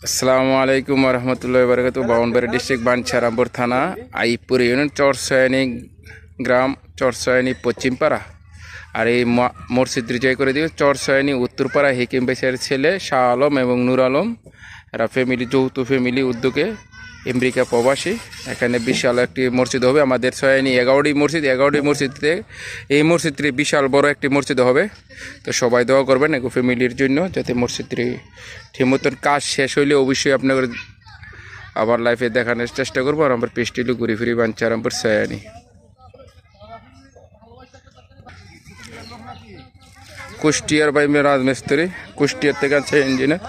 আসসালামু আলাইকুম রহমতুল্লাহি ওয়া বারাকাতুহু। বাউনবাড়ি ডিস্ট্রিক্ট বাঞ্ছারামপুর থানা আইপুর ইউনিয়ন চরসয়ানি গ্রাম চরসয়ানি পশ্চিমপাড়া। আর এই মসজিদ রিজাই করে দিও চরসয়ানি উত্তরপাড়া হেকিম বেসের ছেলে শাহ আলম এবং নূর আলম, এরা ফ্যামিলি যৌথ ফ্যামিলি উদ্যোগে আমেরিকা প্রবাসী। এখানে বিশাল একটি মসজিদ হবে আমাদের সয়ানি 11টি মসজিদ, 11টি মসজিদে এই মসজিদটি বিশাল বড় একটি মসজিদ হবে। তো সবাই দোয়া করবেন এগো ফ্যামিলির জন্য, যাতে মসজিদটি ঠিক মতন কাজ শেষ হইলে অবশ্যই আপনাদের আবার লাইফে দেখানোর চেষ্টা করবো। আর আমার পেস্টিলু ঘুরি ফিরি বাঞ্ছারামপুর সয়ানি। কুষ্টিয়ার ভাই মেয়ে রাজমিস্ত্রি, কুষ্টিয়ার থেকে আছে ইঞ্জিনিয়ার।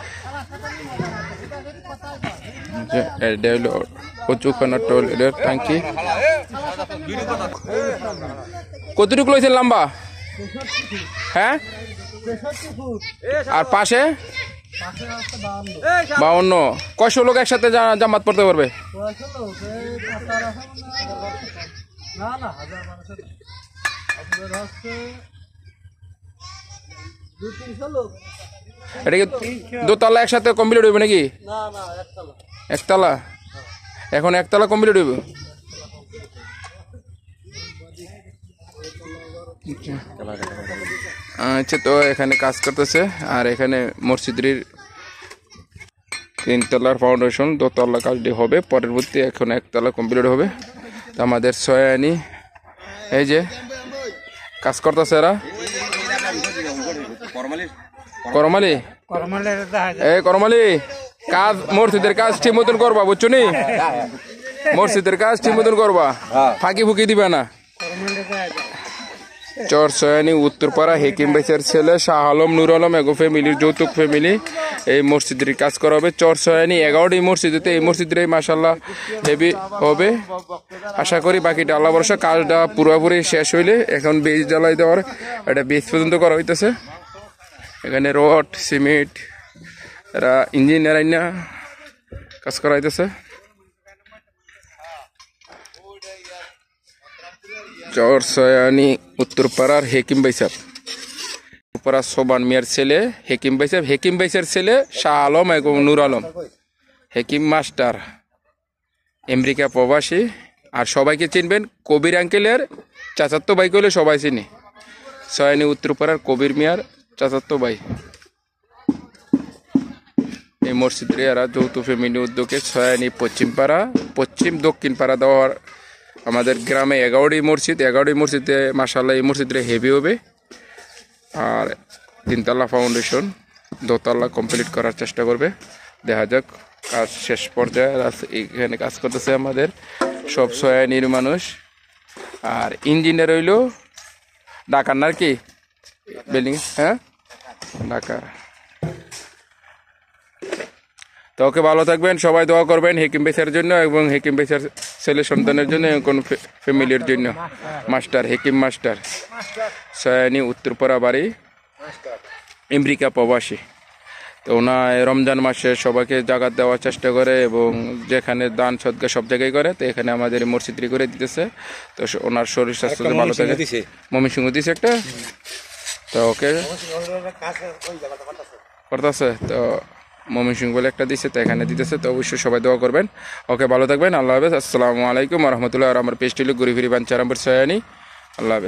ট্যাঙ্কি কতটুকু লইছেন লম্বা? হ্যাঁ, আর পাশে 52। কয়শো লোক একসাথে জামাত পড়তে পারবে? এটা কি দোতলা একসাথে কমপ্লিট হইবে নাকি? একতলা, এখন একতলা কমপ্লিট হইব। আচ্ছা, তো এখানে কাজ করতেছে। আর এখানে মসজিদের 3তলার ফাউন্ডেশন, দোতলা কাজটি হবে পরবর্তী, এখন একতলা কমপ্লিট হবে। তো আমাদের সয়ানি এই যে কাজ করতেছে এরা। করমালি এই করমালি কাজ, মসজিদের কাজ ঠিক মতন করবা, বুঝছো নি? মসজিদের কাজ ঠিক মতন করবা, ফাঁকি ফুকি দিবে না। চরসয়ানি উত্তরপাড়া হেকিম বেসের ছেলে শাহ আলম নূর আলম এগো ফ্যামিলির যৌতুক ফ্যামিলি এই মসজিদের কাজ করা হবে। চরসয়ানি 11টি মসজিদে এই মসজিদের মাশাআল্লাহ হেভি হবে আশা করি। বাকিটা আল্লাহ ভরসা। কাজটা পুরোপুরি শেষ হইলে এখন বেজ জ্বালাই দেওয়ার, এটা বেজ পর্যন্ত করা হইতেছে। এখানে রড সিমেন্ট এরা ইঞ্জিনিয়ার আইনা কাজ করা হইতেছে। চরসয়ানি উত্তরপাড়ার হেকিম বাইসাব, উত্তরপাড়া সোবান মিয়ার ছেলে হেকিম বাইসাব, হেকিম বাইসের ছেলে শাহ আলম এবং নূর আলম, হেকিম মাস্টার আমেরিকা প্রবাসী। আর সবাইকে চিনবেন, কবির আঙ্কেলের চাচাতো ভাই কইলে সবাই চিনি। সয়ানি উত্তরপাড়ার কবির মিয়ার চাচাতো ভাই। এই মসজিদে এরা যৌথ ফ্যামিলি উদ্যোগে সয়ানি পশ্চিমপাড়া পশ্চিম দক্ষিণ পাড়া দেওয়ার আমাদের গ্রামে 11টি মসজিদ, 11টি মসজিদে মাশাআল্লাহ এই মসজিদে হেভি হবে। আর 3তলা ফাউন্ডেশন, দোতলা কমপ্লিট করার চেষ্টা করবে। দেখা যাক, কাজ শেষ পর্যায়ে এখানে কাজ করতেছে আমাদের সব সয়ানির মানুষ। আর ইঞ্জিনিয়ার হইল ঢাকার না কি বিল্ডিং, হ্যাঁ ঢাকার। তো ওকে, ভালো থাকবেন, সবাই দোয়া করবেন হেকিম বেসের জন্য এবং হেকিম বেসের ছেলে সন্তানের জন্য, কোন ফ্যামিলির জন্য। মাস্টার হেকিম মাস্টার সয়ানি উত্তরপাড়া বাড়ি, আমেরিকা প্রবাসী। তো ওনার রমজান মাসে সবাইকে জাকাত দেওয়ার চেষ্টা করে এবং যেখানে দান সদকা সব জায়গায় করে। তো এখানে আমাদের মসজিদটি করে দিতেছে। তো ওনার শরীর স্বাস্থ্য ভালো থাকে। মমি সিংহ দিছে একটা, তো ওকে করতেছে। তো মমি সিং বলে একটা দিচ্ছে, তো এখানে দিতেছে। তো অবশ্যই সবাই দোয়া করবেন। ওকে, ভালো থাকবেন, আল্লাহ হাফেজ। আসসালামু আলাইকুম রহমতুল্লাহ। আর আমার পেস্টিলু ঘুরি ফিরি বাঞ্ছারামপুর সয়ানি। আল্লাহ হাফেজ।